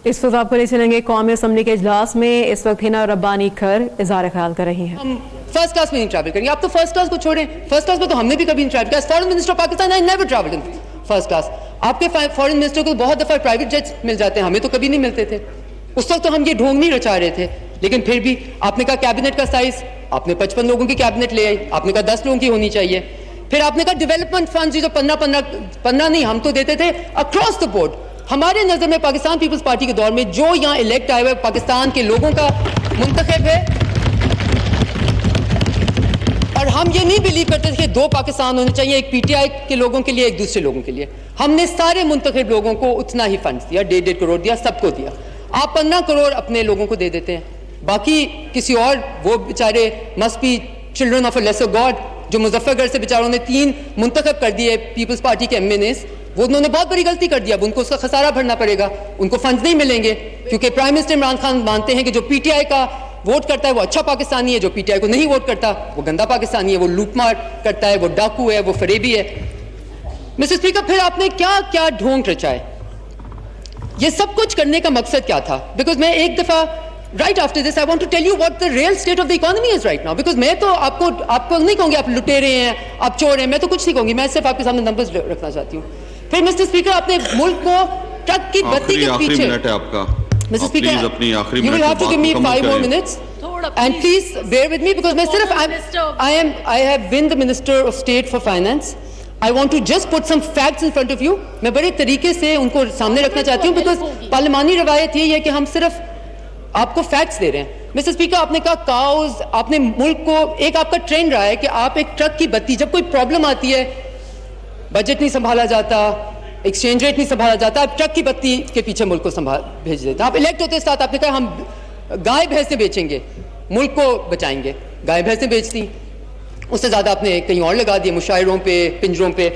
اس وقت آپ کو لے چلیں گے قومی اسمبلی کے اجلاس میں. اس وقت ہنا ربانی کھر اظہار خیال کر رہی ہیں. ہم فرسٹ کلاس میں نہیں ٹریول کریں گے. آپ تو فرسٹ کلاس کو چھوڑیں, فرسٹ کلاس میں تو ہم نے بھی کبھی نہیں ٹریول کیا. Foreign minister of Pakistan I never travelled in first class. آپ کے فارن منسٹر کو بہت دفعہ پرائیویٹ جیٹس مل جاتے ہیں, ہمیں تو کبھی نہیں ملتے تھے. اس وقت تو ہم یہ ڈھونگ نہیں رچا رہے تھے. لیکن پھر بھی آپ نے کہا کیبنٹ کا سائز, آپ نے 55 لوگوں کی کیبنٹ لے آئی, آپ نے کہا 10 لوگوں کی ہونی چاہیے. پھر آپ نے کہا ڈیولپمنٹ فنڈز جو 15 نہیں ہم تو دیتے تھے اکراس دا بورڈ. ہمارے نظر میں پاکستان پیپلز پارٹی کے دور میں جو یہاں الیکٹ آئے ہوئے پاکستان کے لوگوں کا منتخب ہے, اور ہم یہ نہیں بلیو کرتے تھے کہ دو پاکستان ہونے چاہیے, ایک پی ٹی آئی کے لوگوں کے لیے, ایک دوسرے لوگوں کے لیے. ہم نے سارے منتخب لوگوں کو اتنا ہی فنڈز دیا, 1.5 کروڑ دیا, سب کو دیا. آپ 15 کروڑ اپنے لوگوں کو دے دیتے ہیں, باقی کسی اور وہ بیچارے must be children of a lesser god جو مظفر گڑھ سے بیچاروں نے 3 منتخب کر دیے پیپلز پارٹی کے ایم این ایز. وہ انہوں نے بہت بڑی غلطی کر دیا. اب ان کو اس کا خسارہ بھرنا پڑے گا, ان کو فنڈز نہیں ملیں گے, کیونکہ پرائم منسٹر عمران خان مانتے ہیں کہ جو پی ٹی آئی کا ووٹ کرتا ہے وہ اچھا پاکستانی ہے, جو پی ٹی آئی کو نہیں ووٹ کرتا وہ گندا پاکستانی ہے, وہ لوٹ مار کرتا ہے, وہ ڈاکو ہے, وہ فریبی ہے. مسٹر اسپیکر, پھر آپ نے کیا کیا ڈھونگ رچائے. یہ سب کچھ کرنے کا مقصد کیا تھا؟ بیکاز میں ایک دفعہ right after this I want to tell you what the real state of the economy is right now, because میں تو آپ کو نہیں کہوں گی آپ لٹیرے ہیں, آپ چور ہیں, میں تو کچھ نہیں کہوں گی, میں صرف آپ کے سامنے نمبرز رکھنا چاہتی ہوں. پھر مسٹر اسپیکر آپ نے ملک کو ٹرک کی بتی کے پیچھے, mister speaker you will have to give me 5 more minutes and please bear with me because میں صرف I have been the Minister of State for Finance. I want to just put some facts in front of you. میں بڑے طریقے سے ان کو سامنے رکھنا چاہتی ہوں because پارلیمانی روایت یہ ہے کہ ہم صرف آپ کو فیکٹس دے رہے ہیں. مسٹر اسپیکر, آپ نے کہا کاؤز, آپ نے ملک کو, ایک آپ کا ٹرینڈ رہا ہے کہ آپ ایک ٹرک کی بتی, جب کوئی پرابلم آتی ہے, بجٹ نہیں سنبھالا جاتا, ایکسچینج ریٹ نہیں سنبھالا جاتا, آپ ٹرک کی بتی کے پیچھے ملک کو بھیج دیتے. آپ الیکٹ ہوتے ساتھ آپ نے کہا ہم گائے بھینسیں بیچیں گے, ملک کو بچائیں گے. گائے بھینسیں بیچتی, اس سے زیادہ آپ نے کہیں اور لگا دیے, مشاعروں پہ, پنجروں پہ.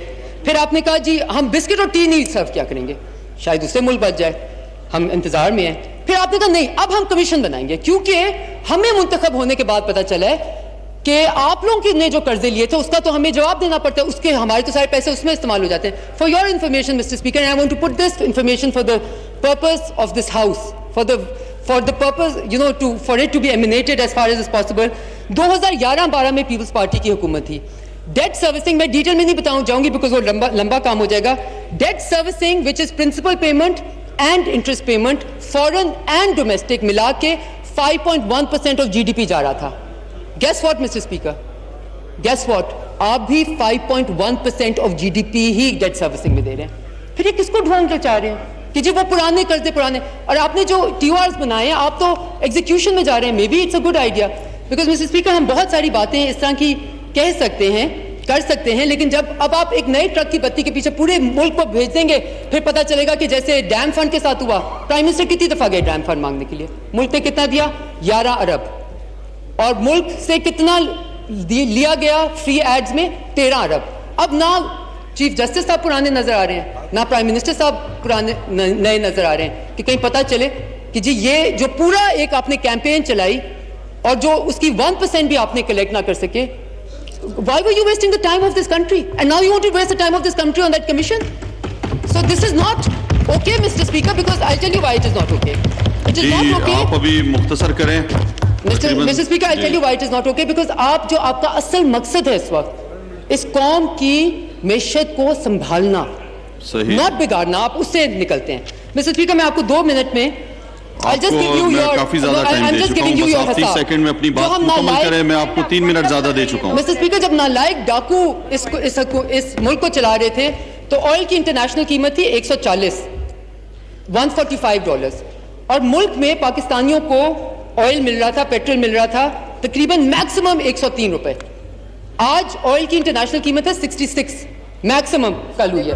پھر آپ نے کہا جی ہم بسکٹ اور ٹی نہیں سرو کیا کریں گے, شاید اس سے ملک بچ جائے, ہم انتظار میں ہیں. پھر آپ نے کہا نہیں اب ہم کمیشن بنائیں گے, کیونکہ ہمیں منتخب ہونے کے بعد پتا چلا ہے کہ آپ لوگوں نے جو قرضے لیے تھے اس کا تو ہمیں جواب دینا پڑتا ہے, اس کے ہمارے تو سارے پیسے اس میں استعمال ہو جاتے ہیں. For your information mister speaker, I want to put this information for the purpose of this house, for the purpose, you know, for it to be emanated as far as is possible. 2011-12 میں Peoples party کی حکومت تھی. Date servicing میں detail میں نہیں جاؤں گی because وہ لمبا کام ہو جائے گا. Debt servicing which is principal payment and interest payment, foreign and domestic ملا کے 5.1% آف GDP جا رہا تھا. Guess what mister speaker, guess what, آپ بھی 5.1% آف GDP ہی ڈیٹ سروسنگ میں دے رہے ہیں. پھر یہ کس کو ڈھونگ کے چاہ رہے ہیں کہ جی وہ پرانے قرضے پرانے, اور آپ نے جو TORs بنائے ہیں آپ تو ایگزیکیوشن میں جا رہے ہیں. Maybe it's a good idea because mister speaker ہم بہت ساری باتیں اس طرح کی کہہ سکتے ہیں, کر سکتے ہیں, لیکن جب اب آپ ایک نئے ٹرک کی بتی کے پیچھے پورے ملک کو بھیج دیں گے پھر پتہ چلے گا کہ جیسے ڈیم فنڈ کے ساتھ ہوا, پرائم منسٹر کتنی دفعہ گئے ڈیم فنڈ مانگنے کے لیے, ملک نے کتنا دیا 11 ارب, اور ملک سے کتنا لیا گیا فری ایڈز میں 13 ارب. اب نہ چیف جسٹس صاحب پرانے نظر آ رہے ہیں, نہ پرائم منسٹر صاحب پرانے نئے نظر آ رہے ہیں کہ کہیں پتہ چلے کہ جی یہ جو پورا ایک آپ نے کیمپین چلائی اور جو اس کی 1% بھی آپ نے کلیکٹ نہ کر سکے. Why were you wasting the time of this country? And now you want to waste the time of this country on that commission? So this is not okay, Mr. Speaker, because I'll tell you why it is not okay. It is not okay. آپ ابھی مختصر کریں. Mr. Speaker, I'll tell you why it is not okay, because آپ جو آپ کا اصل مقصد ہے اس وقت اس قوم کی معیشت کو سنبھالنا, not بگاڑنا, آپ اس سے نکلتے ہیں. Mr. Speaker, میں آپ کو 2 منٹ میں کافی زیادہ ٹائم دے چکا ہوں, بس آپ 30 سیکنڈ میں اپنی بات مکمل کریں. میں آپ کو 3 منٹ زیادہ دے چکا ہوں. مسٹر اسپیکر, جب نالائق ڈاکو اس ملک کو چلا رہے تھے تو آئل کی انٹرنیشنل قیمت تھی $145, اور ملک میں پاکستانیوں کو آئل مل رہا تھا, پیٹرول مل رہا تھا تقریباً میکسیمم 103 روپے. آج آئل کی انٹرنیشنل قیمت ہے 66 میکسیمم کل ہوئی ہے,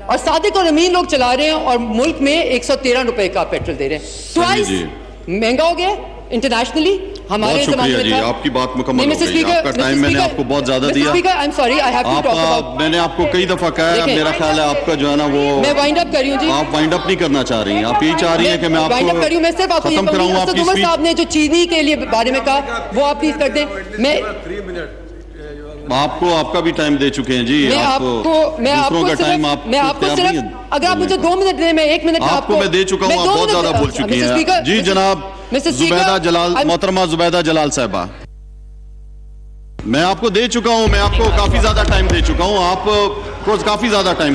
اور صادق اور امین لوگ چلا رہے ہیں اور ملک میں 113 روپے کا پیٹرول دے رہے ہیں. ٹوائس مہنگا ہو گیا انٹرنیشنلی. ہمارے شکریہ جی, آپ کی بات مکمل ہو گئی. آپ کا ٹائم میں نے آپ کو بہت زیادہ دیا. میں نے آپ کو کئی دفعہ کہا ہے, میرا خیال ہے آپ کا جو ہے نا وہ میں وائنڈ اپ کر رہی ہوں جی. آپ وائنڈ اپ نہیں کرنا چاہ رہی ہیں, آپ یہی چاہ رہی ہیں کہ میں آپ کو ختم کراؤں. آپ کی صاحب نے جو چینی کے لیے بارے میں کہا وہ آپ پلیز کر دیں. میں آپ کو آپ کا بھی ٹائم دے چکے ہیں جی. دوسروں کا ٹائم آپ اگر آپ مجھے 2 منٹ دیں, میں 1 منٹ آپ کو میں دے چکا ہوں, آپ بہت زیادہ بول چکی ہیں. جی جناب زبیدہ جلال, محترمہ زبیدہ جلال صاحبہ, میں آپ کو دے چکا ہوں, میں آپ کو کافی زیادہ ٹائم دے چکا ہوں, آپ کو کافی زیادہ ٹائم